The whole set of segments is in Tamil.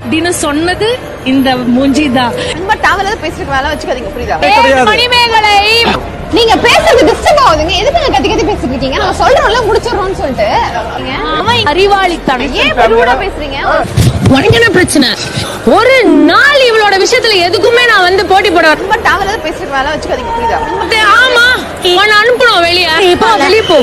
அப்படின்னு சொன்னது இந்த மூஞ்சி தான். ரொம்ப டவல பேசிட்டு வேலை வச்சுக்காதீங்க, புரியுதா? மணிமேகலை நீங்க பேசுறது டிஸ்டர்ப் ஆகுதுங்க. எதுக்கு நீங்க கத்தி கத்தி பேசிட்டு இருக்கீங்க? நம்ம சொல்றோம்ல முடிச்சிரோம்னு சொல்லிட்டு. அவன் அறிவாளித்தனம். ஏன் ரூடா பேசுறீங்க? உனக்கு என்ன பிரச்சனை? ஒரு நாள் இவளோட விஷயத்துல எதுக்குமே நான் வந்து போட்டி போட ரொம்ப டவல பேசிட்டு வேலை வச்சுக்காதீங்க, புரியுதா? ஆமா உன்னை அனுப்பணும் வெளியே. வெளியே போ,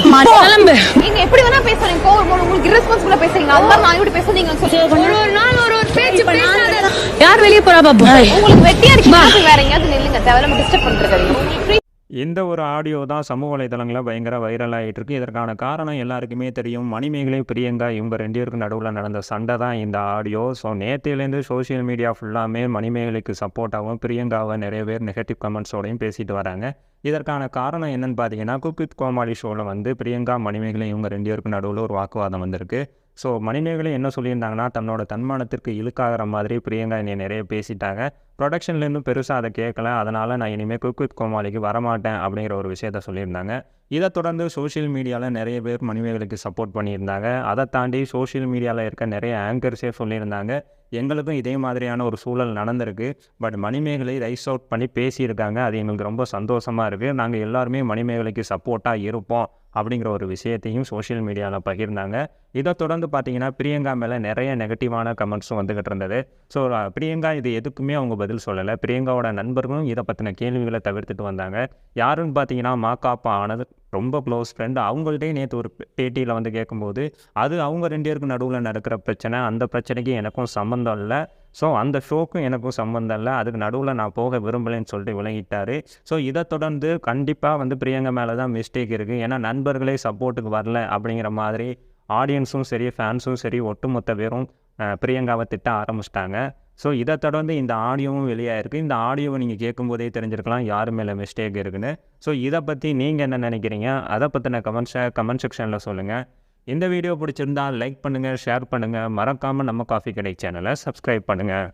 கிளம்பு. நீங்க எப்படி வேணா பேசுறீங்க, உங்களுக்கு irresponsible பேசுறீங்க. அது மாதிரி நான் இப்படி பேசுறீங்கன்னு சொல்லுங்க. ஒரு நாள் ஒரு பேச்சு பேசாத. யார் வெளியே போறா பாப்பா? உங்களுக்கு வெட்டியா இருக்கு, வேற எங்கயாவது நில்லுங்க. தேவையில்லாம டிஸ்டர்ப் பண்றீங்க. இந்த ஒரு ஆடியோ தான் சமூக வலைதளங்களில் பயங்கர வைரல் ஆகிட்டு இருக்கு. இதற்கான காரணம் எல்லாருக்குமே தெரியும். மணிமேகலை, பிரியங்கா இவங்க 2 பேருக்கு நடுவில் நடந்த சண்டை தான் இந்த ஆடியோ. ஸோ நேற்றுலேருந்து சோஷியல் மீடியா ஃபுல்லாமே மணிமேகலைக்கு சப்போர்ட்டாகவும் பிரியங்காவை நிறைய பேர் நெகட்டிவ் கமெண்ட்ஸோடையும் பேசிட்டு வராங்க. இதற்கான காரணம் என்னன்னு பார்த்தீங்கன்னா, குக் வித் கோமாளி ஷோவில் வந்து பிரியங்கா, மணிமேகலை இவங்க 2 பேருக்கு நடுவில் ஒரு வாக்குவாதம் வந்திருக்கு. ஸோ மணிமேகலை என்ன சொல்லியிருந்தாங்கன்னா, தன்னோட தன்மானத்திற்கு இழுக்காகிற மாதிரி பிரியங்கா என்னை நிறைய பேசிட்டாங்க. ப்ரொடக்ஷன்லேருந்து பெருசாக அதை கேட்கல, அதனால் நான் இனிமேல் குக் வித் கோமாளிக்கு வரமாட்டேன் அப்படிங்கிற ஒரு விஷயத்த சொல்லியிருந்தாங்க. இதை தொடர்ந்து சோஷியல் மீடியாவில் நிறைய பேர் மணிமேகலைக்கு சப்போர்ட் பண்ணியிருந்தாங்க. அதை தாண்டி சோஷியல் மீடியாவில் இருக்க நிறைய ஆங்கர்ஸே சொல்லியிருந்தாங்க, எங்களுக்கும் இதே மாதிரியான ஒரு சூழல் நடந்திருக்கு, பட் மணிமேகலை ரைஸ் அவுட் பண்ணி பேசியிருக்காங்க, அது எங்களுக்கு ரொம்ப சந்தோஷமாக இருக்குது, நாங்கள் எல்லாருமே மணிமேகலைக்கு சப்போர்ட்டாக இருப்போம் அப்படிங்கிற ஒரு விஷயத்தையும் சோஷியல் மீடியாவில் பகிர்ந்தாங்க. இதை தொடர்ந்து பார்த்தீங்கன்னா பிரியங்கா மேலே நிறைய நெகட்டிவான கமெண்ட்ஸும் வந்துக்கிட்டு இருந்தது. ஸோ பிரியங்கா இது எதுக்குமே அவங்க பதில் சொல்லலை. பிரியங்காவோட நண்பர்களும் இதை பற்றின கேள்விகளை தவிர்த்துட்டு வந்தாங்க. யாருன்னு பார்த்தீங்கன்னா மாகாப்பா ஆனது ரொம்ப க்ளோஸ் ஃப்ரெண்ட். அவங்கள்ட்டே நேற்று ஒரு பேட்டியில் வந்து கேட்கும்போது, அது அவங்க 2 பேருக்கு நடுவில் நடக்கிற பிரச்சனை, அந்த பிரச்சனைக்கு எனக்கும் சம்மந்தம் இல்லை, ஸோ அந்த ஷோக்கும் எனக்கும் சம்மந்தம் இல்லை, அதுக்கு நடுவில் நான் போக விரும்பலைன்னு சொல்லிட்டு விளங்கிட்டார். ஸோ இதை தொடர்ந்து கண்டிப்பாக வந்து பிரியங்கா மேலே தான் மிஸ்டேக் இருக்குது, ஏன்னா நண்பர்களே சப்போர்ட்டுக்கு வரல அப்படிங்கிற மாதிரி ஆடியன்ஸும் சரி ஃபேன்ஸும் சரி ஒட்டுமொத்த பேரும் பிரியங்காவை திட்ட ஆரம்பிச்சிட்டாங்க. ஸோ இதை தொடர்ந்து இந்த ஆடியோவும் வெளியாகிருக்கு. இந்த ஆடியோவை நீங்கள் கேட்கும்போதே தெரிஞ்சிருக்கலாம் யார் மேலே மிஸ்டேக் இருக்குன்னு. ஸோ இதை பற்றி நீங்கள் என்ன நினைக்கிறீங்க, அதை பற்றின கமெண்ட் செக்ஷனில் சொல்லுங்கள். இந்த வீடியோ பிடிச்சிருந்தால் லைக் பண்ணுங்கள், ஷேர் பண்ணுங்கள், மறக்காமல் நம்ம காஃபி கடை சேனலை சப்ஸ்கிரைப் பண்ணுங்கள்.